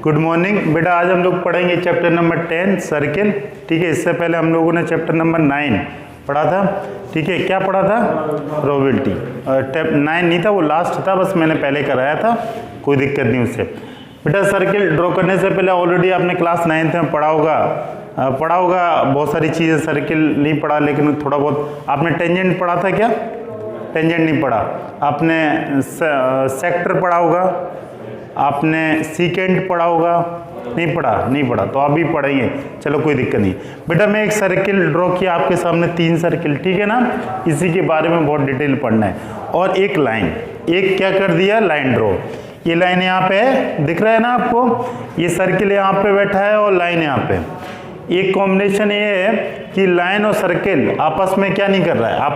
Good morning बेटा। आज हम लोग पढ़ेंगे चैप्टर नंबर 10 सर्किल। ठीक है, इससे पहले हम लोगों ने चैप्टर नंबर 9 पढ़ा था। ठीक है, क्या पढ़ा था? प्रोबेबिलिटी। 9 नहीं था, वो लास्ट था, बस मैंने पहले कराया था, कोई दिक्कत नहीं उससे। बेटा सर्किल ड्रॉ करने से पहले ऑलरेडी आपने क्लास 9th में पढ़ा होगा बहुत सारी चीज़ें। सर्किल नहीं पढ़ा, लेकिन थोड़ा बहुत आपने टेंजेंट पढ़ा था क्या? टेंजेंट नहीं पढ़ा। आपने सेक्टर पढ़ा होगा, आपने सीकेंट पढ़ा होगा, नहीं पढ़ा तो अभी पढ़ेंगे, चलो कोई दिक्कत नहीं। बेटा मैं एक सर्किल ड्रॉ किया आपके सामने, 3 सर्किल, ठीक है ना। इसी के बारे में बहुत डिटेल पढ़ना है। और एक लाइन, एक क्या कर दिया, लाइन ड्रॉ। ये लाइन यहाँ पे है, दिख रहा है ना आपको? ये सर्किल यहाँ पे बैठा है और लाइन यहाँ पे। एक कॉम्बिनेशन ये है कि लाइन और सर्किल आपस में क्या नहीं कर रहा है,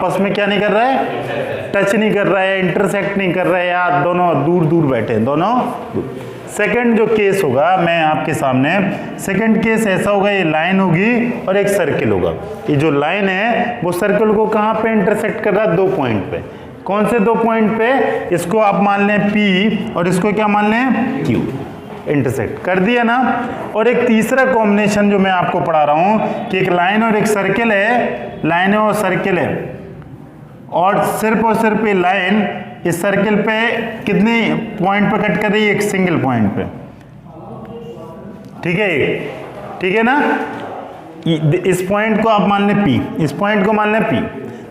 टच नहीं कर रहा है, इंटरसेक्ट नहीं कर रहा है, या दोनों दूर दूर बैठे हैं, दोनों दूर। सेकंड जो केस होगा मैं आपके सामने, सेकंड केस ऐसा होगा, ये लाइन होगी और एक सर्किल होगा। ये जो लाइन है वो सर्किल को कहाँ पे इंटरसेक्ट कर रहा है? 2 पॉइंट पे। कौन से 2 पॉइंट पे? इसको आप मान लें P और इसको क्या मान लें? Q। इंटरसेक्ट कर दिया ना। और एक तीसरा कॉम्बिनेशन जो मैं आपको पढ़ा रहा हूं कि एक लाइन और एक सर्किल है, लाइन और सर्किल है, और सिर्फ ये लाइन इस सर्किल पे कितने पॉइंट पे कट कर रही है? एक सिंगल पॉइंट पे। ठीक है ना। इस पॉइंट को आप मान लें P, इस पॉइंट को मान लें P।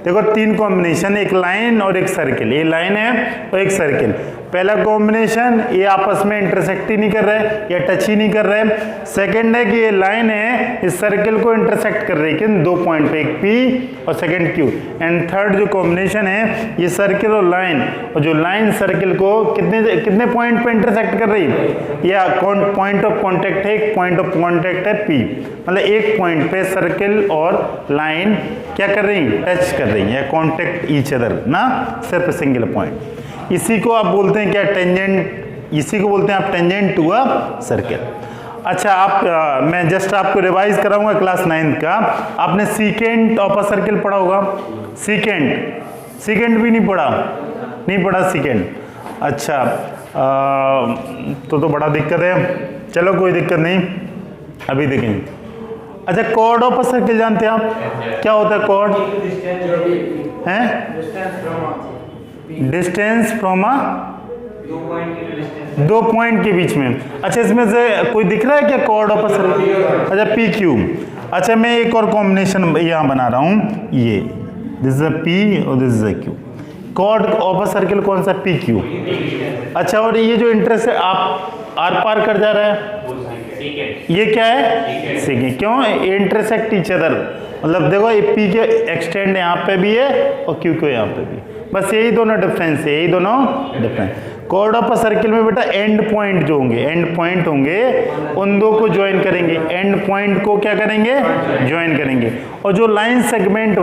देखो 3 कॉम्बिनेशन, एक लाइन और एक सर्किल। ये लाइन है और एक सर्किल। पहला कॉम्बिनेशन, ये आपस में इंटरसेक्ट ही नहीं कर रहे या टच ही नहीं कर रहे। सेकंड है कि ये लाइन है इस सर्किल को इंटरसेक्ट कर रही है, किन 2 पॉइंट पे, एक P और सेकंड Q। एंड थर्ड जो कॉम्बिनेशन है, ये सर्किल और लाइन, और जो लाइन सर्किल को कितने पॉइंट पे इंटरसेक्ट कर रही है, या पॉइंट ऑफ कॉन्टेक्ट है, एक पॉइंट ऑफ कॉन्टेक्ट है P। मतलब एक पॉइंट पे सर्किल और लाइन क्या कर रही है? टच कर रही है या कॉन्टेक्ट ईच अदर ना, सिर्फ सिंगल पॉइंट। इसी को आप बोलते हैं क्या? टेंजेंट। इसी को बोलते हैं आप टेंजेंट टू अ सर्किल। अच्छा, मैं जस्ट आपको रिवाइज कराऊंगा क्लास 9th का। आपने सीकेंट ऑफ अ सर्किल पढ़ा होगा। सीकेंट भी नहीं पढ़ा सीकेंट। अच्छा, तो बड़ा दिक्कत है, चलो कोई दिक्कत नहीं, अभी देखेंगे। अच्छा, कॉर्ड ऑफ अ सर्किल जानते हैं आप? क्या होता है कॉर्ड? डिस्टेंस फ्रॉम 2 पॉइंट के बीच में। अच्छा, इसमें से कोई दिख रहा है क्या कॉर्ड ऑफ अ सर्किल? अच्छा, PQ। अच्छा, मैं एक और कॉम्बिनेशन यहाँ बना रहा हूँ, ये दिस इज अ P और this is a Q। Chord of a circle कौन सा? PQ। अच्छा, और ये जो इंटरेस्ट है आप आर पार कर जा रहा है, ये क्या है? सीकेंट। क्यों? Intersect each other. मतलब देखो, ये P के एक्सटेंड यहाँ पे भी है और Q को यहाँ पे भी, बस यही दोनों डिफरेंस है, कॉर्ड ऑफ अ सर्किल में बेटा एंड पॉइंट जो होंगे, उन दो को ज्वाइन करेंगे, एंड पॉइंट को क्या करेंगे? ज्वाइन करेंगे। और जो लाइन सेगमेंट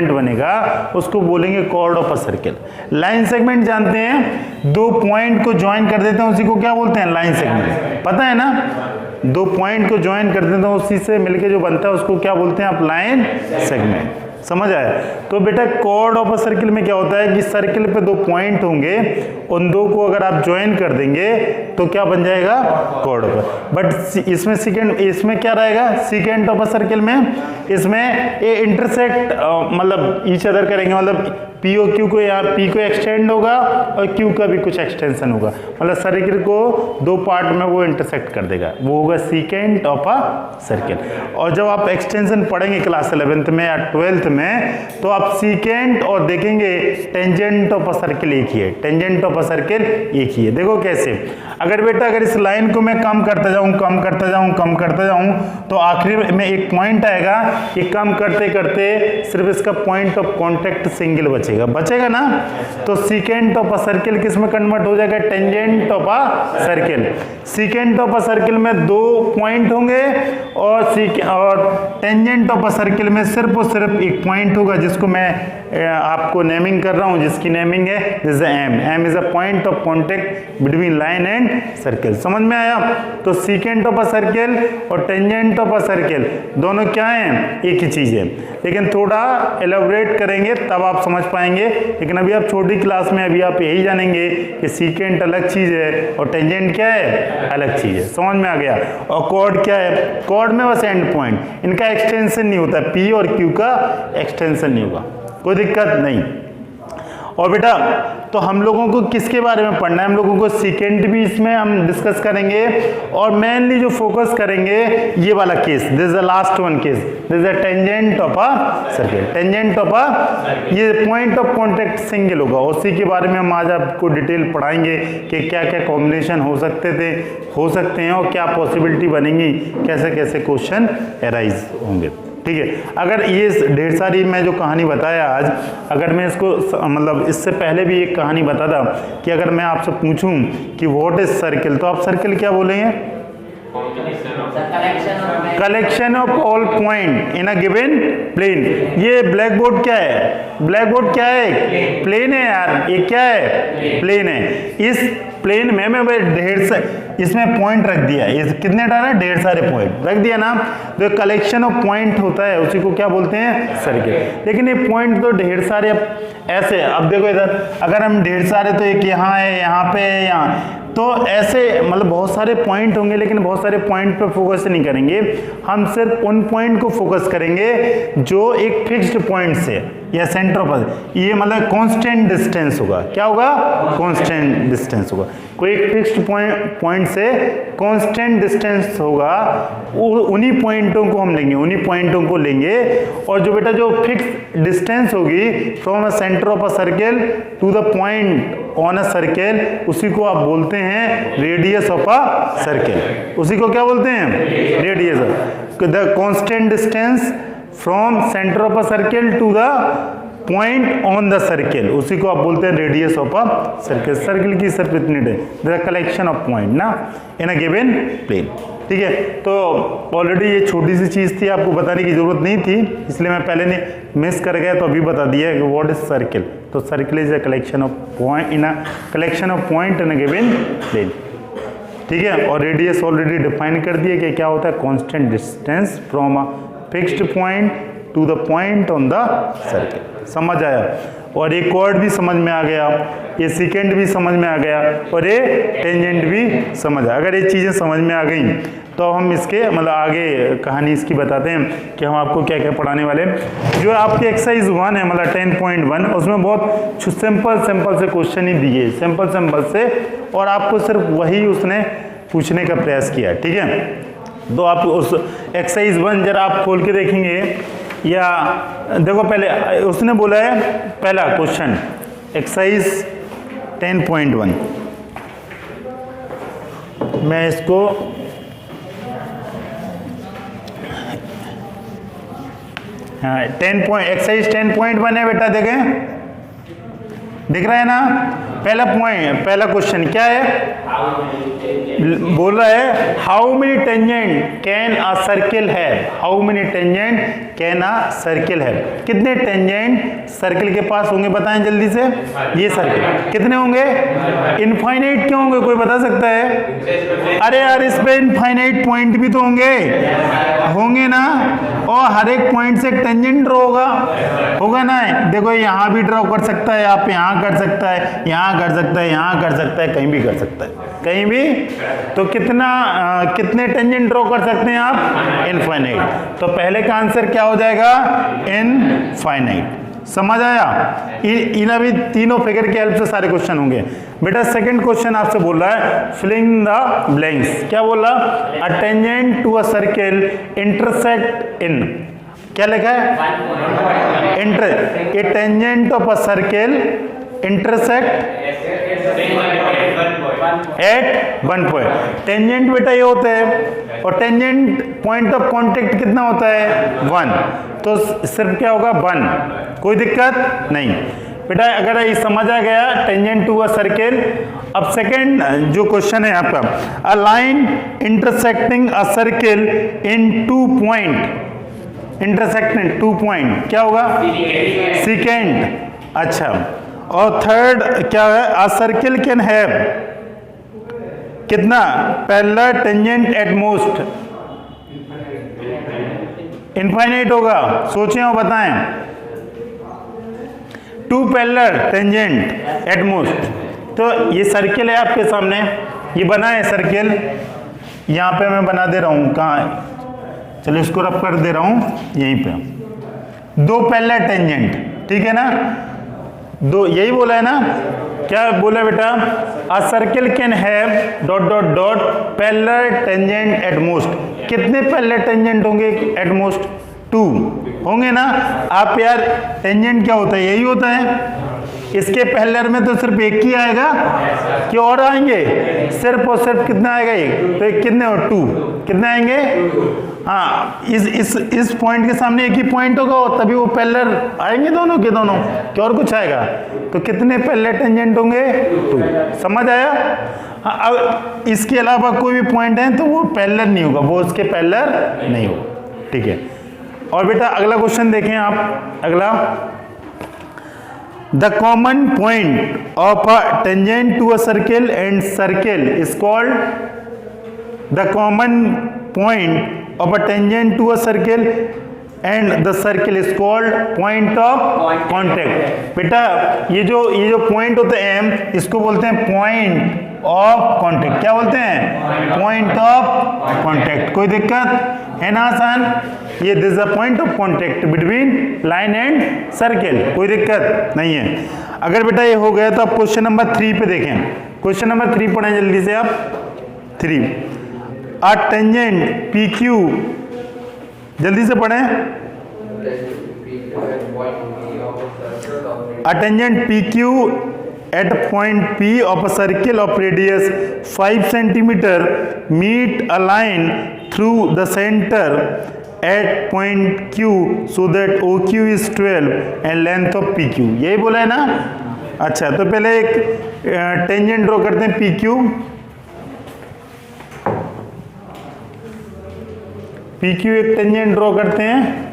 बनेगा उसको बोलेंगे chord of a circle. Line segment जानते हैं, 2 पॉइंट को ज्वाइन कर देते हैं, उसी को क्या बोलते हैं? Line segment. पता है ना, 2 पॉइंट को ज्वाइन कर देते हैं, उसी से मिलके जो बनता है उसको क्या बोलते हैं आप? Line segment. समझ आया? तो बेटा कॉर्ड ऑफ अ सर्किल में क्या होता है कि सर्किल पे 2 पॉइंट होंगे, उन 2 को अगर आप ज्वाइन कर देंगे तो क्या बन जाएगा? Cord of. बट इसमें क्या रहेगा? सीकेंट ऑफ अ सर्किल में इसमें ये इंटरसेक्ट मतलब ईच अदर करेंगे, मतलब P और Q को, यहाँ P को एक्सटेंड होगा और Q का भी कुछ एक्सटेंशन होगा, मतलब सर्किल को 2 पार्ट में वो इंटरसेक्ट कर देगा, वो होगा सीकेंट ऑफ अ सर्किल। और जब आप एक्सटेंशन पढ़ेंगे क्लास 11th में या 12th में, तो आप सीकेंट और देखेंगे टेंजेंट ऑफ अ सर्किल एक ही है। देखो कैसे, अगर इस लाइन को मैं कम करता जाऊं तो आखिरी में एक पॉइंट आएगा कि कम करते करते सिर्फ इसका पॉइंट ऑफ कॉन्टेक्ट सिंगल बचेगा ना। तो सीकेंट ऑफ अ सर्किल किस में कन्वर्ट हो जाएगा? Tangent of a circle. Secant of a circle में 2 पॉइंट होंगे और टेंजेंट ऑफ अ सर्किल में सिर्फ और सिर्फ एक पॉइंट होगा, जिसको मैं आपको नेमिंग कर रहा हूं, जिसकी नेमिंग है this is M is a point of contact between line and circle. समझ में आया? तो सीकेंट ऑफ अ सर्किल और टेंजेंट ऑफ अ सर्किल दोनों क्या हैं? एक ही चीज है, लेकिन थोड़ा एलाबोरेट करेंगे तब आप समझ पाएंगे पाएंगे, लेकिन अभी आप छोटी क्लास में अभी आप यही जानेंगे कि सीकेंट अलग चीज़ है और टेंजेंट क्या है, अलग चीज़ है। समझ में आ गया। और कॉर्ड क्या है, कॉर्ड में बस एंड पॉइंट, इनका एक्सटेंशन नहीं होता, पी और क्यू का एक्सटेंशन नहीं होगा, कोई दिक्कत नहीं। और बेटा तो हम लोगों को किसके बारे में पढ़ना है, हम लोगों को सीकेंट भी इसमें हम डिस्कस करेंगे और मेनली जो फोकस करेंगे ये वाला case, this is the last one case, this is the tangent of a circle, tangent of अ, ये पॉइंट ऑफ कांटेक्ट सिंगल होगा, उसी के बारे में हम आज आपको डिटेल पढ़ाएंगे कि क्या क्या कॉम्बिनेशन हो सकते हैं और क्या पॉसिबिलिटी बनेंगी, कैसे कैसे क्वेश्चन अराइज होंगे। ठीक है, अगर ये ढेर सारी मैं जो कहानी बताया आज, अगर मैं इसको मतलब इससे पहले भी एक कहानी बताता कि अगर मैं आपसे पूछूं कि व्हाट इज सर्किल, तो आप सर्किल क्या बोलेंगे, collection of all point in a given plane. ये ब्लैक बोर्ड क्या है, ब्लैक बोर्ड क्या है, प्लेन है यार, ये क्या है, प्लेन है। इस प्लेन में मैं ढेर से इसमें पॉइंट रख दिया, इस कितने डाला, ढेर सारे पॉइंट रख दिया ना, तो कलेक्शन ऑफ पॉइंट होता है, उसी को क्या बोलते हैं, सर्किल। लेकिन ये पॉइंट तो ढेर सारे ऐसे, अब देखो इधर अगर हम ढेर सारे, तो एक यहाँ है, यहाँ पे है, यहाँ, तो ऐसे मतलब बहुत सारे पॉइंट होंगे, लेकिन बहुत सारे पॉइंट पे फोकस नहीं करेंगे, हम सिर्फ उन पॉइंट को फोकस करेंगे जो एक फिक्स्ड पॉइंट से या सेंटर पर, ये मतलब कांस्टेंट डिस्टेंस होगा, क्या होगा, कांस्टेंट डिस्टेंस होगा, कोई एक फिक्स्ड पॉइंट से कांस्टेंट डिस्टेंस होगा, उन्हीं पॉइंटों को हम लेंगे, उन्हीं पॉइंटों को लेंगे। और जो बेटा जो फिक्स डिस्टेंस होगी from a centre of a circle to the point on a circle, उसी को आप बोलते हैं रेडियस ऑफ अ सर्किल, उसी को क्या बोलते हैं, radius. The constant distance from centre of a circle to the point on the circle, उसी को आप बोलते हैं radius of a circle. Circle की सिर्फ इतनी है, द कलेक्शन ऑफ पॉइंट ना इन अ गिवन प्लेन। ठीक है, तो ऑलरेडी ये छोटी सी चीज़ थी, आपको बताने की जरूरत नहीं थी, इसलिए मैं पहले नहीं मिस कर गया, तो अभी बता दिया कि व्हाट इज सर्किल। तो circle is a collection of point in a collection of point in a given plane. ठीक है, और रेडियस ऑलरेडी डिफाइन कर दिया कि क्या होता है, constant distance from a fixed point two the point on the circle. समझ आया, और ये कॉर्ड भी समझ में आ गया, ये सेकेंड भी समझ में आ गया, और ये टेंजेंट भी समझ आया। अगर ये चीज़ें समझ में आ गई तो हम इसके मतलब आगे कहानी इसकी बताते हैं कि हम आपको क्या क्या पढ़ाने वाले हैं। जो आपकी एक्सरसाइज 1 है मतलब 10.1, उसमें बहुत सिंपल से क्वेश्चन ही दिए, सिंपल से, और आपको सिर्फ वही उसने पूछने का प्रयास किया। ठीक है, तो आप उस एक्सरसाइज 1 जरा आप खोल के देखेंगे, या देखो पहले उसने बोला है पहला क्वेश्चन एक्सरसाइज 10.1, मैं इसको एक्सरसाइज 10.1 है बेटा, देखें दिख रहा है ना। पहला क्वेश्चन क्या है, बोल रहा है how many tangent can a circle है, how many tangent can a circle है, कितने टेंजेंट सर्किल के पास होंगे, बताएं जल्दी से। ये सर्किल कितने होंगे, इनफाइनाइट क्यों होंगे, कोई बता सकता है। अरे यार इस पे इनफाइनाइट पॉइंट भी तो होंगे ना, और हर एक पॉइंट से एक टेंजेंट ड्रॉ होगा ना। देखो यहाँ भी ड्रॉ कर सकता है, आप यहाँ कर सकता है, यहाँ कर सकता है, यहाँ कर सकता है, कहीं भी कर सकता है, कहीं भी। तो कितने टेंजेंट ड्रॉ कर सकते हैं आप, इनफाइनाइट। तो पहले का आंसर क्या हो जाएगा, इनफाइनाइट। समझ आया, इन अभी तीनों फिगर की हेल्प से सारे क्वेश्चन होंगे। बेटा सेकंड क्वेश्चन आपसे बोल रहा है फिलिंग द ब्लैंक्स, क्या बोल रहा, a tangent to a circle intersect in, क्या लिखा है, a tangent of a circle intersect at 1 point. Tangent बेटा ये होता है, और टेंजेंट पॉइंट ऑफ कांटेक्ट कितना होता है, 1, तो सिर्फ क्या होगा 1, कोई दिक्कत नहीं बेटा। अगर ये समझ आ गया टेंजेंट टू अ सर्किल। अब सेकंड जो क्वेश्चन है आपका, a line intersecting a circle in 2 point, intersecting 2 point क्या होगा, सेकेंड। अच्छा, और थर्ड क्या है, अ सर्किल कैन हैव कितना, parallel tangent at most, infinite होगा, सोचें और बताएं। Two parallel tangent at most. तो ये सर्किल है आपके सामने, ये बना है सर्किल, यहाँ पे मैं बना दे रहा हूँ, कहाँ है, चलो इसको रब कर दे रहा हूँ यहीं पे, दो पैरेलल टेंजेंट, ठीक है ना, दो, यही बोला है ना, क्या बोला बेटा, अ circle can have dot dot dot parallel tangent at most. कितने पैरेलल टेंजेंट होंगे एट मोस्ट? 2 होंगे ना। आप यार टेंजेंट क्या होता है, यही होता है, इसके पैरेलल में तो सिर्फ एक ही आएगा कि और आएंगे, सिर्फ और सिर्फ कितना आएगा एक, तो एक कितने और 2 कितने आएंगे, हाँ, इस पॉइंट के सामने एक ही पॉइंट होगा और तभी वो पैरेलल आएंगे दोनों के दोनों, क्या और कुछ आएगा, तो कितने पैरेलल टेंजेंट होंगे, 2। समझ आया? हाँ, अब इसके अलावा कोई भी पॉइंट है तो वो पैरेलल नहीं होगा, वो उसके पैरेलल नहीं होगा, ठीक है। और बेटा अगला क्वेश्चन देखें आप, अगला, the common point of a tangent to a circle and circle is called the common point of a tangent to a circle and the circle is called point of contact। बेटा ये जो point होते हैं इसको बोलते हैं point of contact. क्या बोलते हैं? Point of contact. कोई दिक्कत है ना? आसान। ये this is the point of contact between line and circle, कोई दिक्कत नहीं है। अगर बेटा ये हो गया तो आप क्वेश्चन नंबर 3 पे देखें। क्वेश्चन नंबर 3 पढ़ें जल्दी से आप। 3 अ टेंजेंट पी क्यू, जल्दी से पढ़ें। A tangent P Q at point P of a circle of radius 5 centimeter meet a line through the center at point Q so that OQ is 12 and length of PQ। यही बोला है ना? अच्छा, तो पहले एक टेंजेंट ड्रॉ करते हैं PQ। PQ एक टेंजेंट ड्रॉ करते हैं।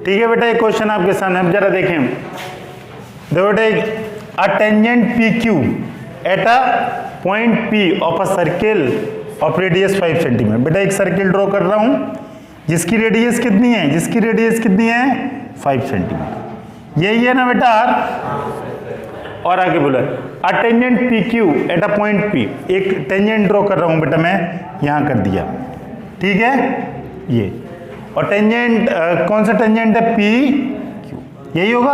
ठीक है बेटा, एक क्वेश्चन आपके सामने, अब जरा देखें। देखो बेटा, a tangent P Q at a point P of a circle of radius 5 centimetre. बेटा एक सर्किल ड्रॉ कर रहा हूं जिसकी रेडियस कितनी है? जिसकी रेडियस कितनी है? 5 सेंटीमीटर। यही है ना बेटा आर? और आगे बोला a tangent P Q at a point P. एक टेंजेंट ड्रॉ कर रहा हूं बेटा मैं, यहां कर दिया, ठीक है ये। और टेंजेंट कौन सा टेंजेंट है? पी क्यू, यही होगा।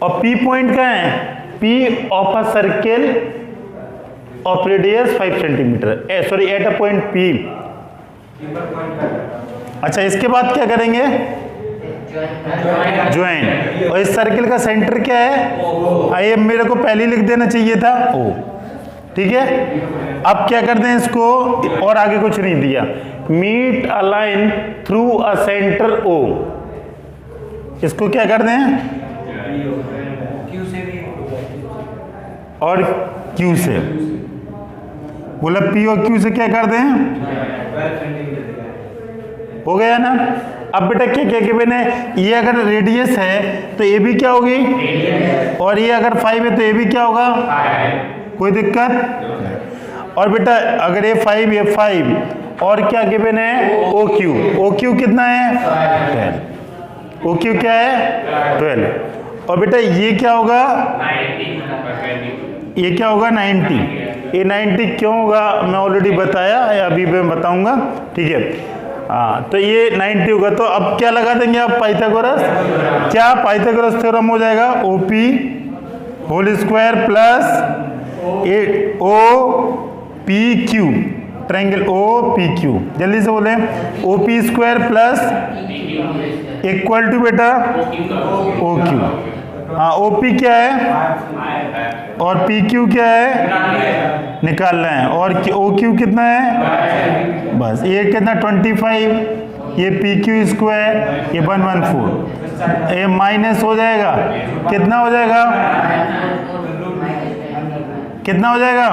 और पी पॉइंट क्या है? P of a circle of radius 5 centimetre, sorry at a point P. अच्छा, इसके बाद क्या करेंगे? ज्वाइन। और इस सर्किल का सेंटर क्या है? आइए, मेरे को पहले लिख देना चाहिए था ओ, ठीक है। अब क्या करते हैं इसको, और आगे कुछ नहीं दिया, meet a line through a centre O. इसको क्या कर दें? और क्यू से, बोला पी और क्यू से क्या कर दें? हो गया ना? अब बेटा क्या गिवन है? ये अगर रेडियस है तो ये भी क्या होगी, और ये अगर 5 है तो ये भी क्या होगा, कोई दिक्कत। और बेटा अगर ये 5 ये 5 और क्या गिवन है? O Q. ओ क्यू कितना है? 12। ओ क्यू क्या है? 12। और बेटा ये क्या होगा? ये क्या होगा? 90। ये 90 क्यों होगा मैं ऑलरेडी बताया, अभी मैं बताऊंगा, ठीक है। हाँ, तो ये 90 होगा। तो अब क्या लगा देंगे आप? पाइथागोरस। क्या पाइथागोरस थ्योरम हो जाएगा? OP whole square plus O P Q, triangle O P Q. जल्दी से बोले, O P square plus equal to बेटा ओ क्यू। हाँ, ओ पी क्या है और पी क्यू क्या है? निकालना है। और ओ क्यू कितना है? बस ये कितना? 25। ये पी क्यू स्क्वायर, ये 114। ये माइनस हो जाएगा, कितना हो जाएगा? कितना हो जाएगा?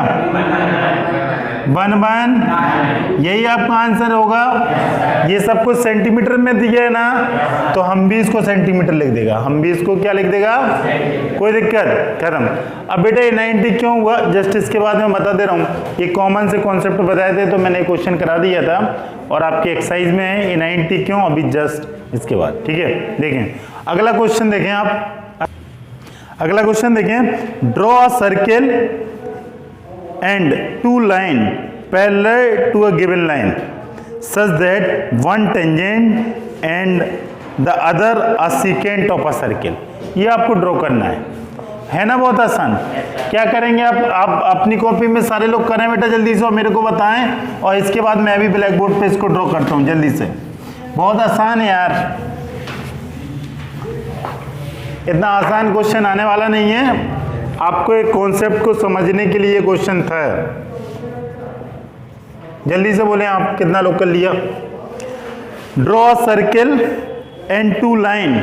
1 यही आपका आंसर होगा। ये सब कुछ सेंटीमीटर में दिया है ना, तो हम भी इसको सेंटीमीटर लिख देगा, हम भी इसको क्या लिख देगा, कोई दिक्कत, खत्म। अब बेटा ये 90 क्यों हुआ, जस्ट इसके बाद मैं बता दे रहा हूँ। ये कॉमन से कॉन्सेप्ट बताए थे तो मैंने क्वेश्चन करा दिया था और आपके एक्सरसाइज में है ये 90 क्यों, अभी जस्ट इसके बाद, ठीक है। देखें अगला क्वेश्चन, देखें आप अगला क्वेश्चन देखें। Draw a circle and 2 line parallel to a given line such that one tangent and the other a secant of a circle। ये आपको ड्रॉ करना है ना, बहुत आसान। क्या करेंगे आप अपनी कॉपी में सारे लोग करें बेटा जल्दी से और मेरे को बताएं, और इसके बाद मैं भी ब्लैक बोर्ड पे इसको ड्रॉ करता हूं जल्दी से। बहुत आसान है यार, इतना आसान क्वेश्चन आने वाला नहीं है, आपको एक कॉन्सेप्ट को समझने के लिए क्वेश्चन था। जल्दी से बोलें आप, कितना लोग कर लिया। Draw a circle and 2 line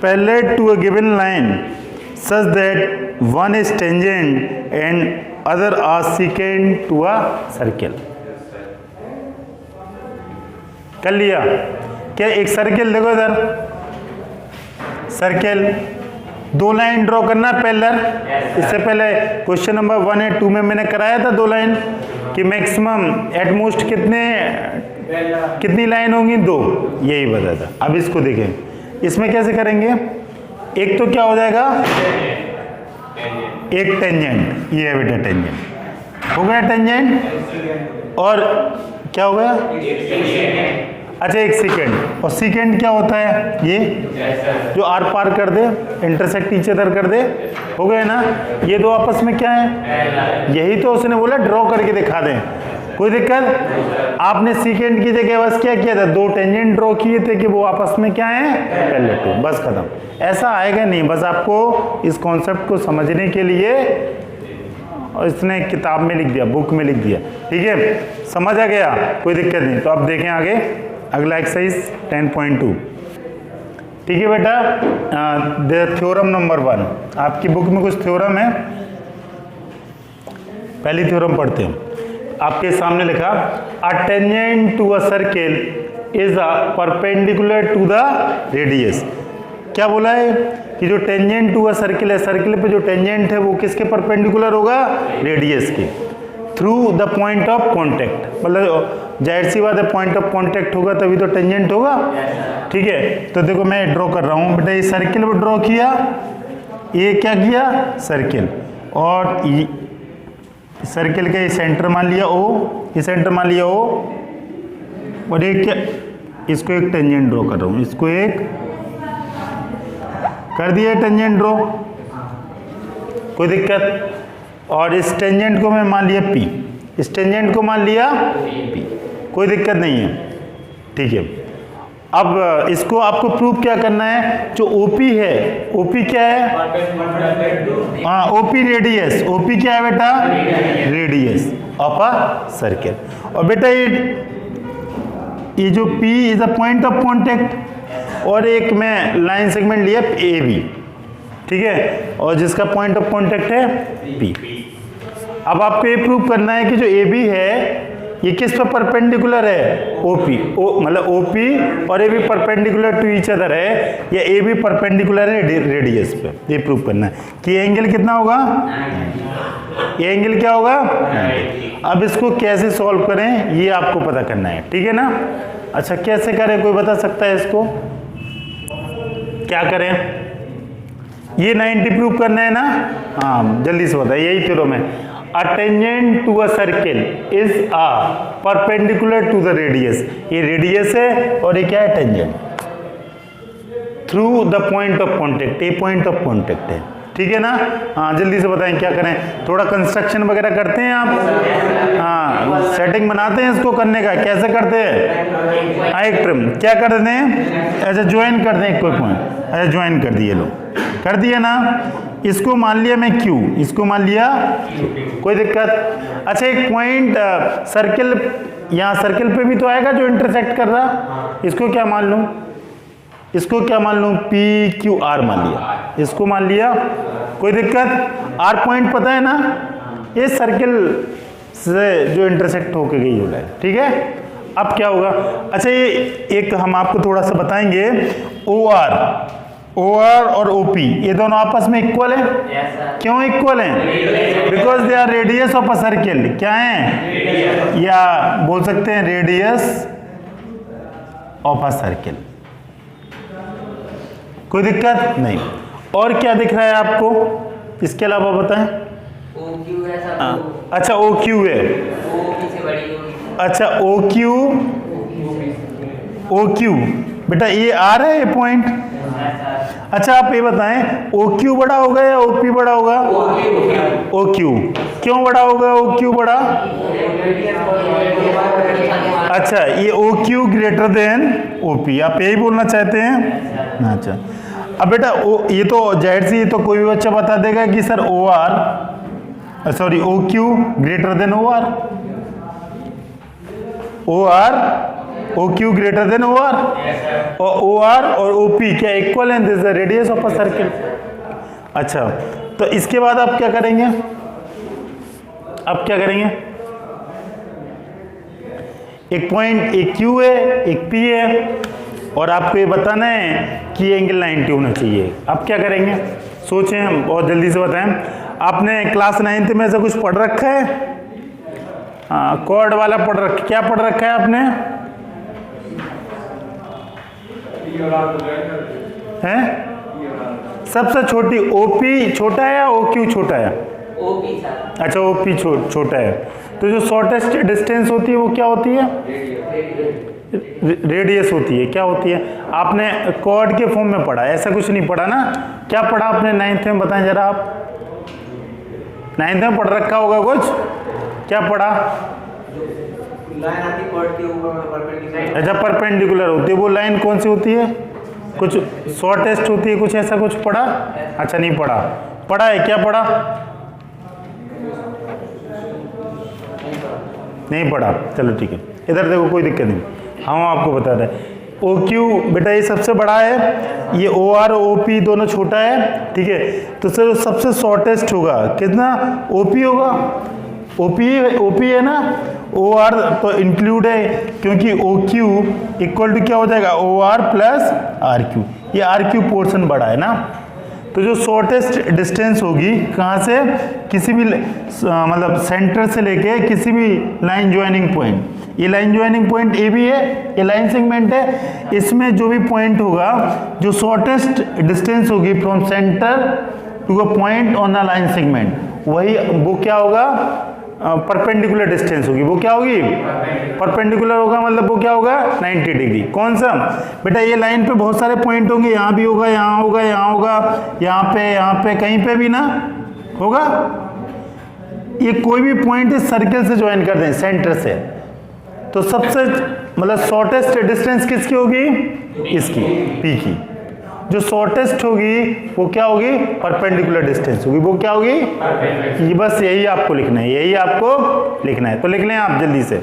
parallel to a given line such that one is tangent and other are secant to a circle। कर लिया क्या? एक सर्किल देखो इधर, सर्किल 2 लाइन ड्रॉ करना पैरेलल। इससे पहले क्वेश्चन नंबर 1 और 2 में मैंने कराया था 2 लाइन कि मैक्सिमम एटमोस्ट कितनी लाइन होंगी, 2, यही बताया था। अब इसको देखें, इसमें कैसे करेंगे। एक तो क्या हो जाएगा, एक टेंजेंट, ये है बेटा टेंजेंट, हो गया टेंजेंट, और क्या हो गया, अच्छा एक सेकेंड। और सेकेंड क्या होता है, ये जो आर पार कर दे, इंटरसेक्ट ईच अदर कर दे, हो गया ना। ये दो आपस में क्या है, यही तो उसने बोला ड्रॉ करके दिखा दें, कोई दिक्कत। आपने सेकेंड की जगह बस क्या किया था, 2 टेंजेंट ड्रॉ किए थे कि वो आपस में क्या है, पैरेलल टू, बस खत्म। ऐसा आएगा नहीं, बस आपको इस कॉन्सेप्ट को समझने के लिए और इसने किताब में लिख दिया, बुक में लिख दिया, ठीक है, समझ आ गया, कोई दिक्कत नहीं। तो अब देखें आगे अगला एक्सरसाइज 10.2, ठीक है बेटा। थ्योरम नंबर 1, आपकी बुक में कुछ थ्योरम है, पहली थ्योरम पढ़ते हैं। आपके सामने लिखा, a tangent to a circle is a perpendicular to the radius. क्या बोला है कि जो टेंजेंट टू अ सर्किल है, सर्किल पे जो टेंजेंट है वो किसके परपेंडिकुलर होगा, रेडियस के, through the point of contact. मतलब जाहिर सी बात है, पॉइंट ऑफ कॉन्टेक्ट होगा तभी तो टेंजेंट होगा, ठीक है। तो देखो मैं ड्रॉ कर रहा हूँ बेटा, ये सर्किल को ड्रॉ किया, ये क्या किया, सर्किल, और सर्किल का ये सेंटर मान लिया O, ये सेंटर मान लिया O, और एक क्या, इसको एक टेंजेंट ड्रॉ कर रहा हूँ, इसको एक कर दिया टेंजेंट ड्रॉ, कोई दिक्कत। और इस टेंजेंट को मैं मान लिया P, इस टेंजेंट को मान लिया P, कोई दिक्कत नहीं है, ठीक है। अब इसको आपको प्रूव क्या करना है, जो OP है, OP क्या है, हाँ OP रेडियस, OP क्या है बेटा, रेडियस ऑफ अ सर्किल। और बेटा ये जो P is a point of contact, और एक मैं लाइन सेगमेंट लिया AB, ठीक है, और जिसका पॉइंट ऑफ कॉन्टेक्ट है P। अब आपको ये प्रूव करना है कि जो AB है ये किस पर परपेंडिकुलर है, OP, मतलब OP और AB perpendicular to each other है, या AB परपेंडिकुलर है रेडियस पे, ये प्रूव करना है कि ये एंगल कितना होगा, ये एंगल क्या होगा। अब इसको कैसे सॉल्व करें ये आपको पता करना है, ठीक है ना। अच्छा कैसे करें, कोई बता सकता है इसको, क्या करें, ये 90 प्रूव करना है ना, हाँ जल्दी से बताइए, यही थ्योरम है। A tangent to a circle is a perpendicular to the radius, ये रेडियस है और ये क्या है, tangent, through the point of contact, ये पॉइंट ऑफ कॉन्टेक्ट है, ठीक है ना। हाँ जल्दी से बताएं क्या करें, थोड़ा कंस्ट्रक्शन वगैरह करते हैं आप, हाँ सेटिंग बनाते हैं इसको करने का, कैसे करते हैं, हाँ एक ट्रिम क्या कर देते हैं, ऐसे ज्वाइन कर दें कोई पॉइंट, ऐसे ज्वाइन कर दिए, लो कर दिया ना। इसको मान लिया मैं Q, इसको मान लिया, कोई दिक्कत। अच्छा एक पॉइंट सर्किल, यहाँ सर्किल पे भी तो आएगा जो इंटरसेक्ट कर रहा, इसको क्या मान लूँ, इसको क्या मान लूँ, PQR मान लिया, इसको मान लिया, कोई दिक्कत। R पॉइंट पता है ना, ये सर्किल से जो इंटरसेक्ट होके गई हो लाइन, ठीक है। अब क्या होगा, अच्छा ये एक हम आपको थोड़ा सा बताएंगे, OR और OP ये दोनों आपस में इक्वल है। क्यों इक्वल है? Because they are radius of a circle. क्या है? या बोल सकते हैं रेडियस ऑफ अ सर्किल। कोई दिक्कत नहीं। और क्या दिख रहा है आपको इसके अलावा बताएं? अच्छा OQ है। अच्छा OQ बेटा ये R है ये पॉइंट। अच्छा आप ये बताएं OQ बड़ा होगा या OP बड़ा होगा? OQ। क्यों बड़ा होगा OQ बड़ा? अच्छा ये OQ ग्रेटर देन OP, आप यही बोलना चाहते हैं? अच्छा अब बेटा ये तो जाहिर सी, ये तो कोई भी बच्चा बता देगा कि sir OQ greater than OQ greater than OR, और OR और OP क्या इक्वल है? This the radius of a circle. अच्छा तो इसके बाद आप क्या करेंगे? एक पॉइंट एक Q है एक P है, और आपको ये बताना है कि एंगल 90 होना चाहिए। आप क्या करेंगे? सोचें, बहुत जल्दी से बताएं। आपने क्लास 9th में ऐसा कुछ पढ़ रखा है? हाँ कॉर्ड वाला क्या पढ़ रखा है आपने? हैं? सबसे छोटी OP छोटा है या OQ छोटा है? अच्छा OP छोटा है। तो जो शॉर्टेस्ट डिस्टेंस होती है वो क्या होती है? रेडियस होती है। क्या होती है? आपने कॉर्ड के फॉर्म में पढ़ा, ऐसा कुछ नहीं पढ़ा ना? क्या पढ़ा आपने 9th में? बताएं जरा आप। 9th में पढ़ रखा होगा कुछ, क्या पढ़ा? लाइन आती है कॉर्ड के ऊपर परपेंडिकुलर। अच्छा परपेंडिकुलर होती है, वो लाइन कौन सी होती है? कुछ शॉर्टेस्ट होती है, कुछ ऐसा कुछ पढ़ा? अच्छा नहीं पढ़ा। पढ़ा है? क्या पढ़ा? नहीं पढ़ा, चलो ठीक है। इधर देखो कोई दिक्कत नहीं, हम आपको बता रहे हैं। OQ बेटा ये सबसे बड़ा है, ये OR OP दोनों छोटा है, ठीक है। तो सर सबसे शॉर्टेस्ट होगा कितना? OP होगा। OP है ना? OR तो इंक्लूड है, क्योंकि OQ इक्वल टू क्या हो जाएगा? OR plus RQ। ये RQ पोर्शन बड़ा है ना। तो जो शॉर्टेस्ट डिस्टेंस होगी कहाँ से? किसी भी मतलब सेंटर से लेके किसी भी लाइन ज्वाइनिंग पॉइंट। ये लाइन ज्वाइनिंग पॉइंट AB है, ये लाइन सेगमेंट है। इसमें जो भी पॉइंट होगा, जो शॉर्टेस्ट डिस्टेंस होगी from centre to a point on a line segment, वही वो क्या होगा? परपेंडिकुलर डिस्टेंस होगी। वो क्या होगी? परपेंडिकुलर होगा, मतलब वो क्या होगा? 90 डिग्री। कौन सा? बेटा ये लाइन पे बहुत सारे पॉइंट होंगे, यहाँ भी होगा, यहाँ होगा, यहाँ होगा, यहाँ पे कहीं पे भी ना होगा। ये कोई भी पॉइंट इस सर्किल से ज्वाइन कर दें, सेंटर से, तो सबसे मतलब शॉर्टेस्ट डिस्टेंस किसकी होगी? इसकी, P की। जो शॉर्टेस्ट होगी वो क्या होगी? परपेंडिकुलर डिस्टेंस होगी। वो क्या होगी? ये बस यही आपको लिखना है, यही आपको लिखना है। तो लिख लें आप जल्दी से,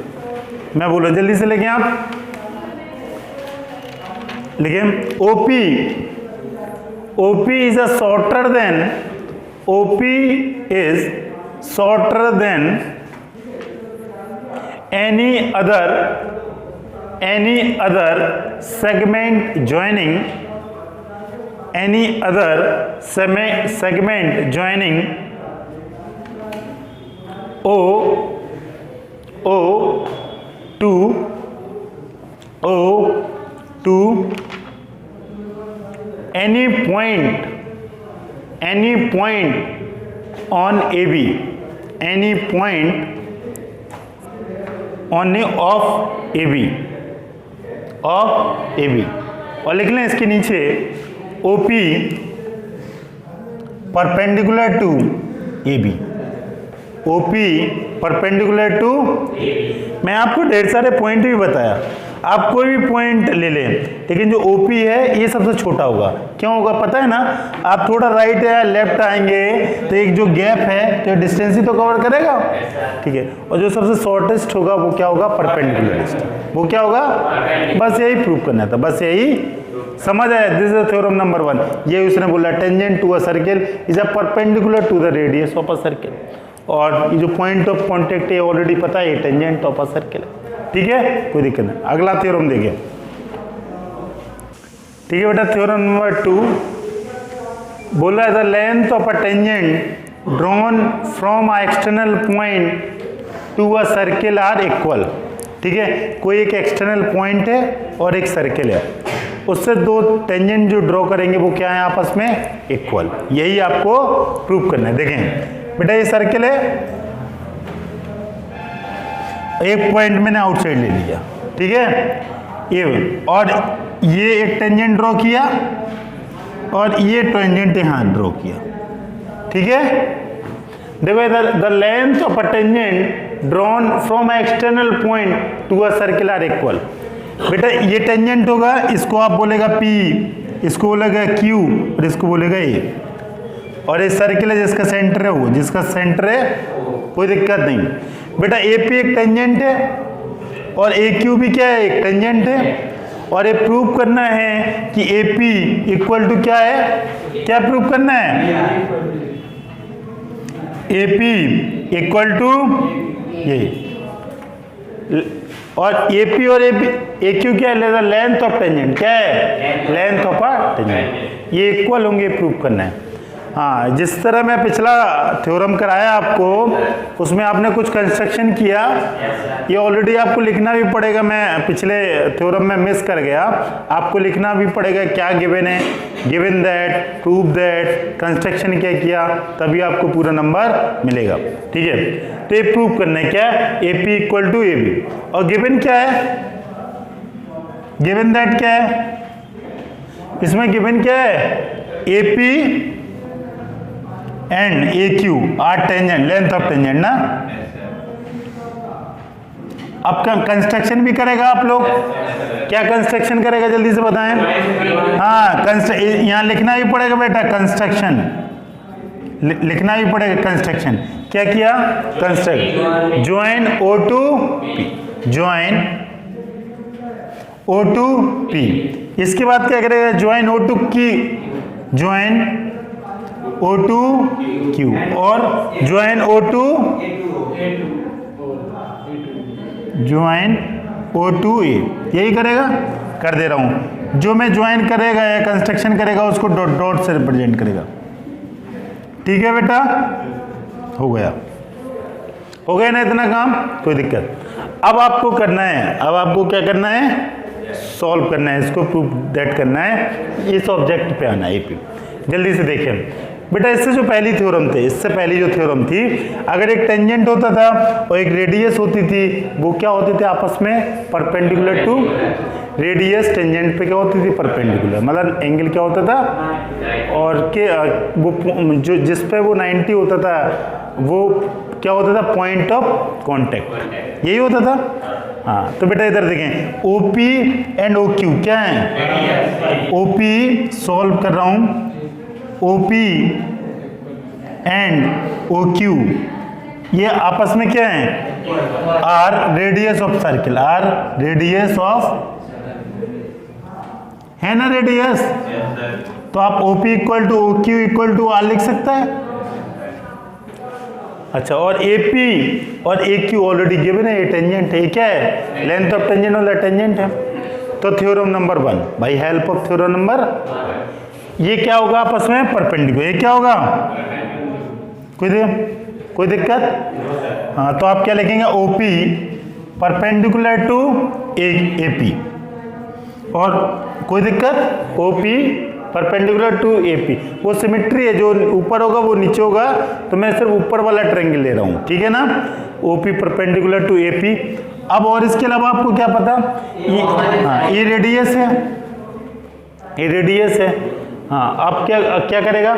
मैं बोल रहा हूं जल्दी से लिखें आप। लिखें OP is a shorter than, OP is shorter than any other segment joining O to any point on AB, any point on of AB और लिख लें इसके नीचे OP perpendicular to AB। OP perpendicular to, मैं आपको ढेर सारे point भी बताया, आप कोई भी पॉइंट ले लें, लेकिन जो OP है ये सबसे छोटा होगा। क्यों होगा पता है ना? आप थोड़ा राइट या लेफ्ट आएंगे तो एक जो गैप है तो डिस्टेंस ही तो कवर करेगा, ठीक है। और जो सबसे शॉर्टेस्ट होगा वो क्या होगा? Perpendicular distance. वो क्या होगा? बस यही प्रूव करना था, बस यही समझ आया। This is theorem number 1। ये उसने बोला tangent to a circle is a perpendicular to the radius of a circle. और ये जो पॉइंट ऑफ कांटेक्ट है ऑलरेडी पता है, टेंजेंट ऑफ अ सर्किल है। ठीक है, कोई दिक्कत नहीं। अगला थ्योरम देखिए। ठीक है बेटा, थ्योरम नंबर 2 बोला the length of a tangent drawn from a external point to a circle are equal. ठीक है, कोई एक एक्सटर्नल पॉइंट है और एक सर्किल है, उससे दो टेंजेंट जो ड्रॉ करेंगे वो क्या है, आपस में इक्वल। यही आपको प्रूव करना है। देखें बेटा, ये सर्किल है, एक पॉइंट मैंने आउटसाइड ले लिया, ठीक है, ये, और ये एक टेंजेंट ड्रॉ किया और ये टेंजेंट यहां ड्रॉ किया। ठीक है, देखो the length of a tangent drawn from external point to a circle are equal. बेटा ये टेंजेंट होगा, इसको आप बोलेगा P, इसको बोलेगा Q और इसको बोलेगा A, और ये सर्किल है जिसका सेंटर है वो, जिसका सेंटर है, कोई दिक्कत नहीं। बेटा AP एक टेंजेंट है और AQ भी क्या है, एक टेंजेंट है, और ये प्रूव करना है कि AP इक्वल टू क्या है, क्या प्रूव करना है, AP इक्वल टू ये, और AP और AQ क्या है, लेंथ ऑफ टेंजेंट, क्या है, लेंथ ऑफ अ टेंजेंट, ये इक्वल होंगे, प्रूव करना है। हाँ, जिस तरह मैं पिछला थ्योरम कराया आपको, उसमें आपने कुछ कंस्ट्रक्शन किया, ये ऑलरेडी आपको लिखना भी पड़ेगा। मैं पिछले थ्योरम में मिस कर गया, आपको लिखना भी पड़ेगा क्या गिवन है, given that, prove that, construction क्या किया, तभी आपको पूरा नंबर मिलेगा। ठीक है, तो ये प्रूव करना है क्या, AP इक्वल टू AB, और गिवन क्या है, गिवन दैट क्या है, इसमें गिवन क्या है, AP and AQ are tangent, length of tangent ना। अब कंस्ट्रक्शन भी करेगा आप लोग, क्या कंस्ट्रक्शन करेगा जल्दी से बताएं। हाँ, यहां लिखना भी पड़ेगा बेटा, कंस्ट्रक्शन लिखना भी पड़ेगा, कंस्ट्रक्शन क्या किया, construct join O2P, join O2P, इसके बाद क्या करेगा, ज्वाइन O2 की, ज्वाइन O2Q और ज्वाइन O2, ज्वाइन O2A, यही करेगा, कर दे रहा हूं। जो मैं ज्वाइन करेगा या कंस्ट्रक्शन करेगा उसको डॉट डॉट से रिप्रेजेंट करेगा। ठीक है बेटा, हो गया, हो गया ना इतना काम, कोई दिक्कत। अब आपको करना है, अब आपको क्या करना है, सॉल्व करना है, इसको प्रूफ दैट करना है, इस ऑब्जेक्ट पे आना है AP। जल्दी से देखें बेटा, इससे जो पहली थ्योरम थे, इससे पहली जो थ्योरम थी, अगर एक टेंजेंट होता था और एक रेडियस होती थी, वो क्या होते थे आपस में, परपेंडिकुलर टू, रेडियस टेंजेंट पे क्या होती थी, परपेंडिकुलर, मतलब एंगल क्या होता था, और के वो जो जिस पे वो 90 होता था वो क्या होता था, पॉइंट ऑफ कांटेक्ट, यही होता था। हाँ, तो बेटा इधर देखें, OP एंड OQ क्या है, OP सॉल्व कर रहा हूं, OP एंड OQ ये आपस में क्या है, R radius of circle, R radius of, है ना रेडियस, तो आप OP equal to OQ equal to R लिख सकता है। अच्छा, और AP और AQ ऑलरेडी गिवन है, ये टेंजेंट है, ये क्या है, लेंथ ऑफ टेंजेंट वाला टेंजेंट है। तो theorem number 1 by help of theorem number, ये क्या होगा आपस में, परपेंडिकुलर, ये क्या होगा, कोई दिक्कत। हाँ, तो आप क्या लिखेंगे, OP परपेंडिकुलर टू AP, और कोई दिक्कत, OP परपेंडिकुलर टू AP, वो सिमेट्री है, जो ऊपर होगा वो नीचे होगा, तो मैं सिर्फ ऊपर वाला ट्रायंगल ले रहा हूँ, ठीक है ना, OP परपेंडिकुलर टू AP। अब और इसके अलावा आपको क्या पता, हाँ ये रेडियस है, ये रेडियस है। हाँ, अब क्या करेगा,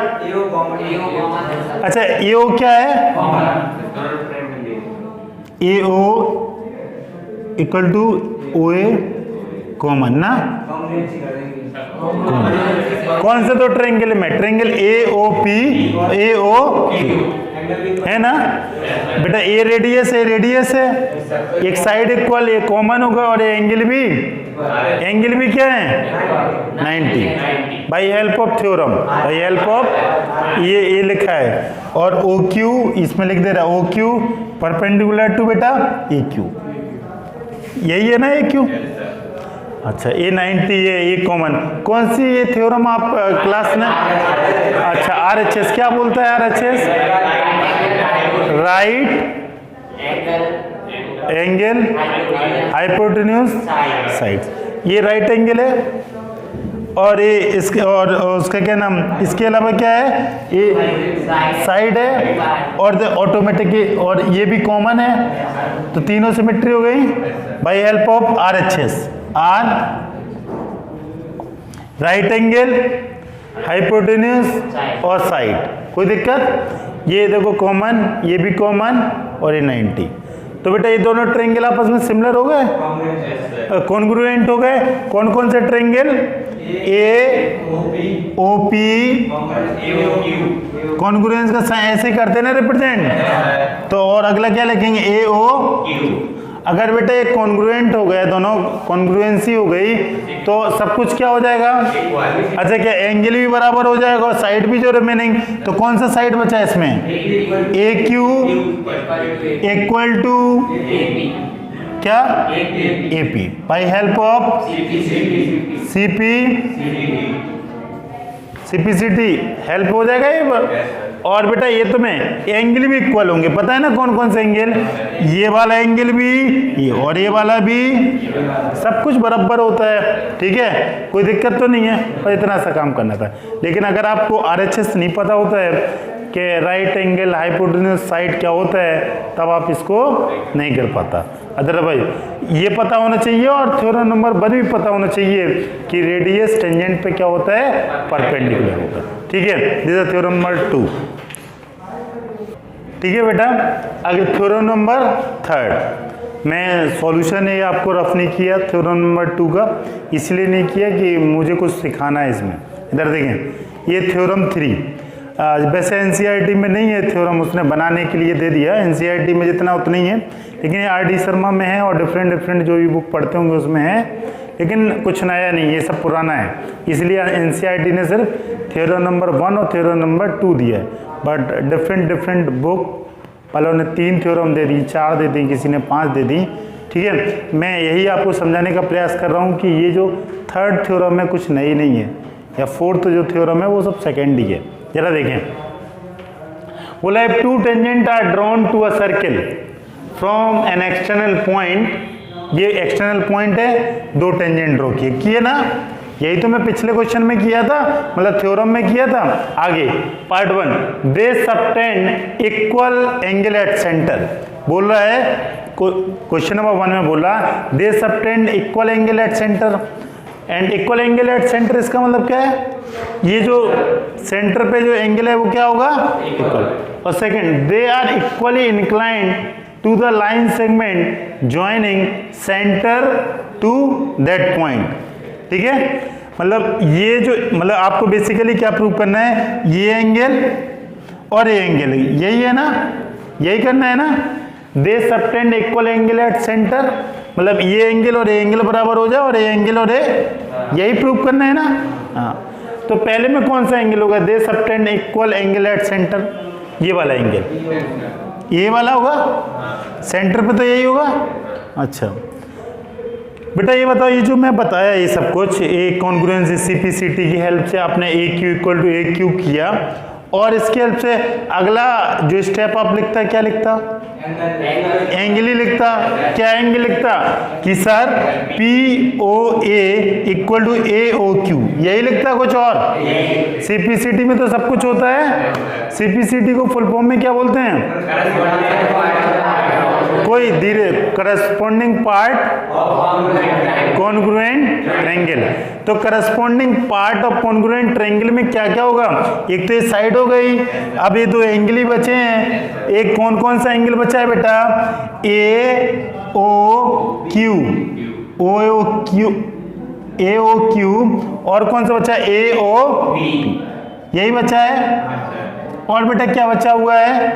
अच्छा AO क्या है, AO equal to OA common ना, कौन से दो ट्रायंगल में, ट्रायंगल AOP AOQ है ना बेटा, ये रेडियस है, रेडियस है, एक साइड इक्वल, ये कॉमन होगा और ये एंगल भी एंगल भी क्या है 90 by help of theorem, by help of ये लिखा है, और ओ क्यू इसमें लिख दे रहा है, ओ क्यू परपेंडिकुलर टू बेटा ए क्यू, यही है ना ए क्यू। अच्छा ए 90 है, ये कॉमन, कौन सी ये थ्योरम आप क्लास में, अच्छा RHS क्या बोलता है RHS, right angle hypotenuse sides, ये राइट एंगल है, और ये इसके और उसका क्या नाम, इसके अलावा क्या है, ये साइड है, और ऑटोमेटिक, और ये भी कॉमन है, तो तीनों सिमेट्री हो गई by help of RHS, R right angle hypotenuse और साइड, कोई दिक्कत, ये देखो कॉमन, ये भी कॉमन, और ये 90, तो बेटा ये दोनों ट्रायंगल आपस में सिमिलर हो गए, कॉन्ग्रुएंट हो गए। कौन कौन से ट्रायंगल, ए ओ पी, कॉन्ग्रुएंस का ऐसे करते ना रिप्रेजेंट, तो और अगला क्या लिखेंगे ए ओ, अगर बेटा ये कॉन्ग्रुएंट हो गया, दोनों कॉन्ग्रुएंसी हो गई, तो सब कुछ क्या हो जाएगा, अच्छा क्या एंगल भी बराबर हो जाएगा और साइड भी जो रिमेनिंग, तो कौन सा साइड बचा इसमें, ए क्यू इक्वल टू क्या A P by help of CPCT help हो जाएगा ये, और बेटा ये तुम्हें एंगल भी इक्वल होंगे, पता है ना कौन कौन से एंगल, ये वाला एंगल भी, ये और ये वाला भी, सब कुछ बराबर होता है, ठीक है, कोई दिक्कत तो नहीं है, पर इतना सा काम करना था। लेकिन अगर आपको RHS नहीं पता होता है कि राइट एंगल हाइपोटेन्यूज साइड क्या होता है, तब आप इसको नहीं कर पाता। अदरवाइज ये पता होना चाहिए, और थ्योरम नंबर 1 भी पता होना चाहिए कि रेडियस टेंजेंट पे क्या होता है, परपेंडिकुलर होता है, ठीक है, दिस इज थ्योरम नंबर 2, ठीक है बेटा। अगर थ्योरम नंबर 3, मैं सॉल्यूशन ये आपको रफ नहीं किया थ्योरम नंबर 2 का, इसलिए नहीं किया कि मुझे कुछ सिखाना है इसमें। इधर देखें, ये थ्योरम 3 वैसे NCERT में नहीं है थ्योरम, उसने बनाने के लिए दे दिया, NCERT में जितना उतना ही है, लेकिन ये RD शर्मा में है, और डिफरेंट जो भी बुक पढ़ते होंगे उसमें है, लेकिन कुछ नया नहीं, ये सब पुराना है, इसलिए NCERT ने सिर्फ थ्योरम नंबर 1 और थ्योरम नंबर 2 दिया है, बट डिफरेंट बुक वालों ने 3 थ्योरम दे दी, 4 दे दी, किसी ने 5 दे दी, ठीक है। मैं यही आपको समझाने का प्रयास कर रहा हूँ कि ये जो 3rd थ्योरम है कुछ नई नहीं है, या 4th जो थ्योरम है वो सब सेकेंड ही है। जरा देखें, बोला if two tangent are drawn to a circle from an external point, ये एक्सटर्नल पॉइंट है, 2 टेंजेंट ड्रॉ किए ना, यही तो मैं पिछले क्वेश्चन में किया था, मतलब थ्योरम में किया था। आगे part 1, they subtend equal angle at centre, बोल रहा है क्वेश्चन नंबर 1 में बोला they subtend equal angle at centre, and equal angle at centre इसका मतलब क्या है, ये जो सेंटर पे जो एंगल है वो क्या होगा, इक्वल। और second, they are equally inclined to the line segment joining centre to that point, ठीक है। मतलब ये जो, मतलब आपको बेसिकली क्या प्रूव करना है, ये एंगल और ये एंगल, यही है ना, यही करना है ना, they subtend equal angle at centre, मतलब ये एंगल और ये एंगल बराबर हो जाए, और ये एंगल और ये, यही प्रूव करना है ना। हाँ, तो पहले में कौन सा एंगल होगा, they subtend equal angle at centre, ये वाला एंगल, ये वाला होगा, सेंटर पे तो यही होगा। अच्छा बेटा ये बताओ, ये जो मैं बताया ये सब कुछ, एक कॉन्ग्रुएंस सीपीसीटी की हेल्प से आपने A Q equal to A Q किया, और इसकी हेल्प से अगला जो स्टेप आप लिखता, क्या लिखता, एंगल ही लिखता। क्या एंगल लिखता कि sir POA equal to AOQ, यही लिखता, कुछ और। CPCT में तो सब कुछ होता है, CPCT को फुल फॉर्म में क्या बोलते हैं, कोई धीरे, करस्पॉन्डिंग पार्ट कॉन्ग्रुएंट ट्रायंगल। तो corresponding part of congruent triangle में क्या क्या होगा, एक तो ये साइड हो गई, अब ये 2 एंगल ही बचे हैं, एक कौन कौन सा एंगल बचा है बेटा, AOQ, और कौन सा बचा, AOP, यही बचा है। और बेटा क्या बचा हुआ है,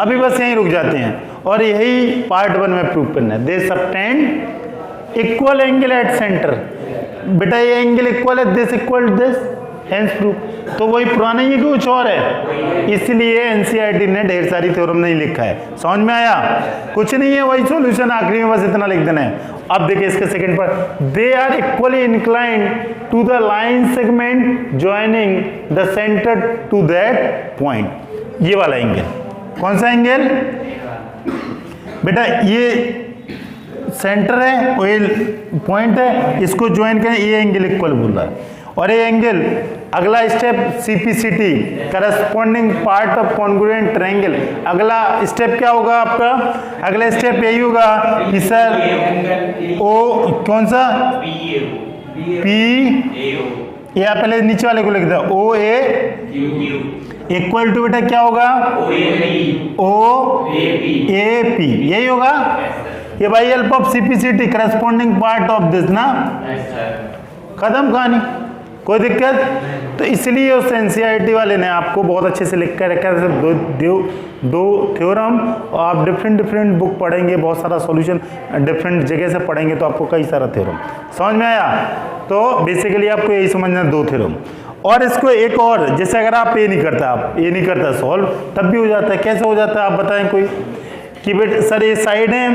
अभी बस यहीं रुक जाते हैं, और यही पार्ट 1 में प्रूव करना है, they subtend equal angle at centre, बेटा ये एंगल इक्वल है, this equal this, hence proof. तो वही पुराना ही कुछ और है, इसलिए एनसीईआरटी ने ढेर सारी थ्योरम नहीं लिखा है। समझ में आया? कुछ नहीं है, वही सॉल्यूशन आखिरी में बस इतना लिख देना है। अब देखिए इसके सेकंड पर, they are equally inclined to the line segment joining the centre to that point. ये वाला एंगल कौन सा एंगल बेटा? ये सेंटर है और ये पॉइंट है, इसको ज्वाइन करें, ये एंगल इक्वल बोल रहा है। और ये एंगल, अगला step CPCT, corresponding part of congruent triangle. अगला स्टेप क्या होगा आपका? अगला स्टेप यही होगा कि सर ओ कौन सा पी, या पहले नीचे वाले को लिख दो, ओ ए इक्वल टू बेटा क्या होगा? ओ ए पी, यही होगा। ये by help of CPCT, corresponding part of this ना, खत्म कहानी, कोई दिक्कत? तो इसलिए उस एनसीईआरटी वाले ने आपको बहुत अच्छे से लिख कर रखा है दो थ्योरम, और आप डिफरेंट बुक पढ़ेंगे, बहुत सारा सॉल्यूशन डिफरेंट जगह से पढ़ेंगे तो आपको कई सारा थ्योरम समझ में आया। तो बेसिकली आपको यही समझना है, 2 थ्योरम। और इसको एक और, जैसे अगर आप ये नहीं करता सॉल्व, तब भी हो जाता है। कैसे हो जाता है आप बताएं कोई? कि बेटा सर ये साइड है,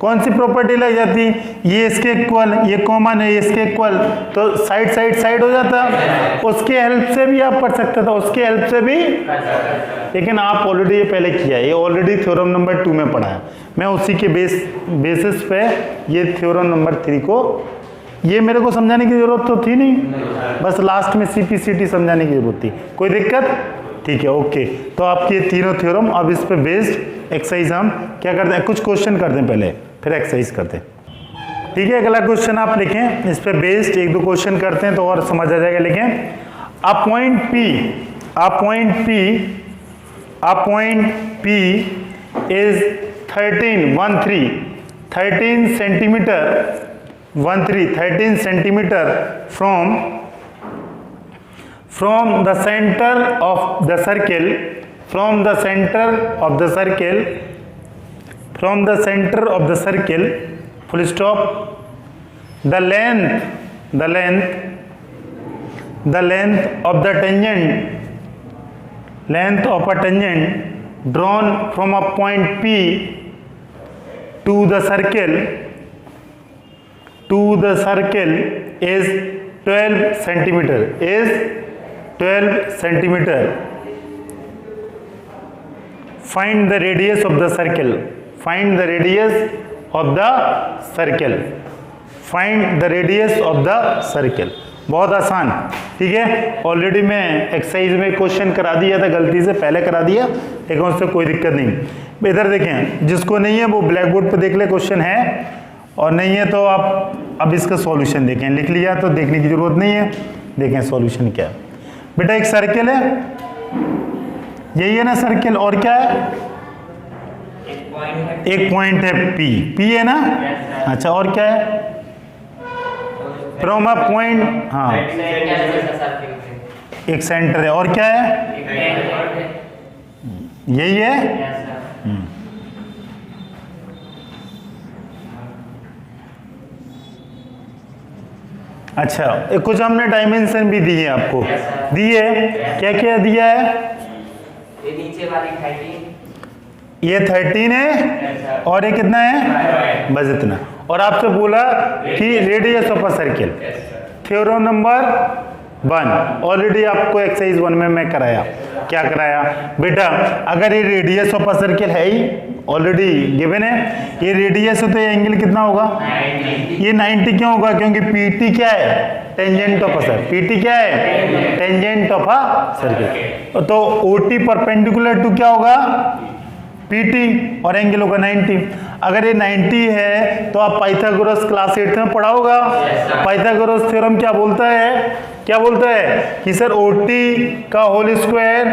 कौन सी प्रॉपर्टी लग जाती? ये इसके इक्वल, ये कॉमन है, ये इसके इक्वल, तो साइड हो जाता। उसके हेल्प से भी आप पढ़ सकते था, उसके हेल्प से भी, लेकिन आप ऑलरेडी ये पहले किया है, ये ऑलरेडी थ्योरम नंबर 2 में पढ़ा है। मैं उसी के बेसिस पे ये थ्योरम नंबर 3 को, ये मेरे को समझाने की जरूरत तो थी नहीं, बस लास्ट में सीपीसीटी समझाने की जरूरत थी। कोई दिक्कत? ठीक है, ओके। तो आपके तीनों थ्योरम, अब इस पे बेस्ड एक्सरसाइज हम क्या करते हैं, कुछ क्वेश्चन करते हैं पहले, फिर एक्सरसाइज करते हैं। ठीक है, अगला क्वेश्चन आप लिखें, इस पे बेस्ड 1-2 क्वेश्चन करते हैं तो और समझ आ जाएगा। लिखें, a point P is 13 centimeter from the center of the circle, full stop. The length of a tangent drawn from a point P to the circle is 12 centimeter. Find the radius of the circle. बहुत आसान, ठीक है। Already मैं exercise में question करा दिया था, गलती से पहले करा दिया, लेकिन उससे कोई दिक्कत नहीं। इधर देखें, जिसको नहीं है वो ब्लैक बोर्ड पर देख ले, क्वेश्चन है, और नहीं है तो आप अब इसका सॉल्यूशन देखें। लिख लिया तो देखने की जरूरत नहीं है, देखें सॉल्यूशन क्या है। बेटा एक सर्कल है, यही है ना सर्कल, और क्या है? एक पॉइंट है P है ना। अच्छा, और क्या है? फ्रॉम अ पॉइंट, हाँ एक सेंटर है, और क्या है? यही है। अच्छा, कुछ हमने डायमेंशन भी दी है आपको, दी है, क्या क्या दिया है? ये नीचे वाली 13, ये 13 है, और ये कितना है? बस इतना। और आपसे बोला कि radius of a circle, theorem number 1 already आपको एक्सरसाइज 1 में मैं कराया। क्या कराया बेटा? अगर ये रेडियस ऑफ अ सर्किल है ही, ऑलरेडी गिवन है, ये रेडियस है तो ये एंगल कितना होगा? ये 90 क्यों होगा? क्योंकि पीटी क्या है? Tangent of a circle. PT क्या है? Tangent of a circle. तो ओटी परपेंडिकुलर टू क्या होगा? पीटी, और एंगल होगा 90। अगर ये 90 है तो आप पाइथागोरस क्लास 8 में पढ़ा होगा। पाइथागोरस थ्योरम क्या बोलता है? कि सर ओटी का होल स्क्वायर,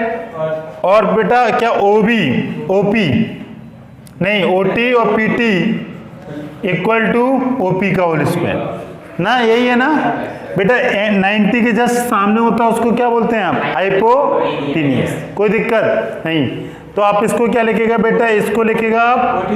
और बेटा क्या ओपी नहीं, ओटी और पीटी इक्वल टू ओपी का होल स्क्वायर ना, यही है ना। बेटा 90 के जस्ट सामने होता है उसको क्या बोलते हैं आप? हाइपोटेनियस। कोई दिक्कत नहीं। तो आप इसको क्या लिखेगा बेटा? इसको लिखेगा आप,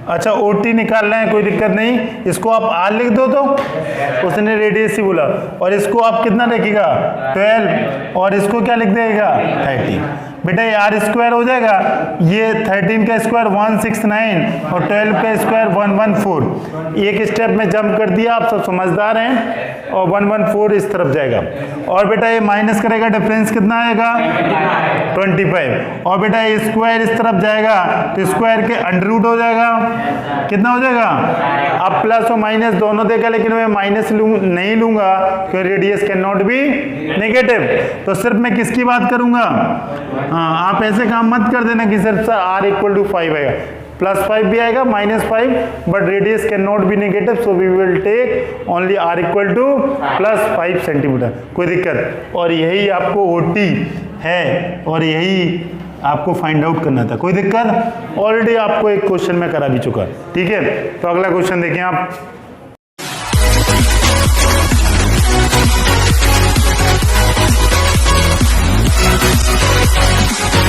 अच्छा ओटी निकालना है, कोई दिक्कत नहीं। इसको आप आर लिख दो, तो उसने रेडियस ही बोला। और इसको आप कितना लिखेगा? 12। और इसको क्या लिख देगा? 13। बेटा ये आर स्क्वायर हो जाएगा, ये 13 का स्क्वायर 169 और 12 का स्क्वायर 114। एक स्टेप में जंप कर दिया, आप सब समझदार हैं। और 114 इस तरफ जाएगा। और बेटा ये माइनस करेगा, डिफरेंस कितना आएगा? 25। और बेटा ये स्क्वायर इस तरफ जाएगा तो स्क्वायर के अंडर रूट हो जाएगा। कितना हो जाएगा? अब प्लस और माइनस दोनों देगा, लेकिन मैं माइनस नहीं लूंगा क्योंकि radius can not be negative. तो सिर्फ मैं किसकी बात करूंगा? हाँ, आप ऐसे काम मत कर देना कि सिर्फ सर r इक्वल टू 5 आएगा। +5 भी आएगा, -5, but radius can not be negative, so we will take only r equal to +5 centimetre. कोई दिक्कत? और यही आपको ओटी है और यही आपको फाइंड आउट करना था। कोई दिक्कत? ऑलरेडी आपको एक क्वेश्चन में करा भी चुका। ठीक है, तो अगला क्वेश्चन देखें आप।